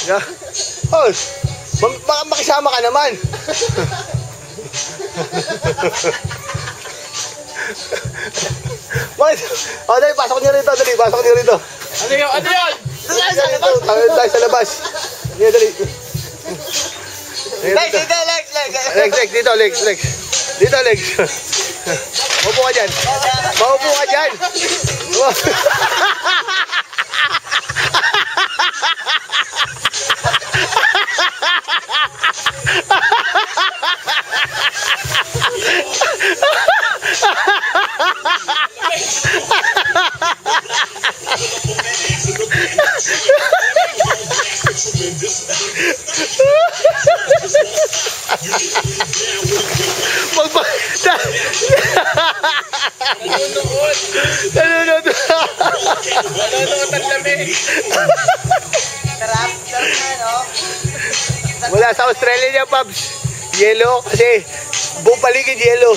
Oh, makisama ka naman. Oh, dali, pasok niyo rito, dali, pasok niyo rito. Ano yun? Ano yun? Tayo sa labas. Dali, dali. Legs, dito, legs, legs. Legs, dito, legs. Dito, legs. Maupo ka dyan. Maupo ka dyan. Nanonood ang lamig. Sarap na, no? Wala sa Australia niya, Pabs. Yellow, kasi buong paligid yellow.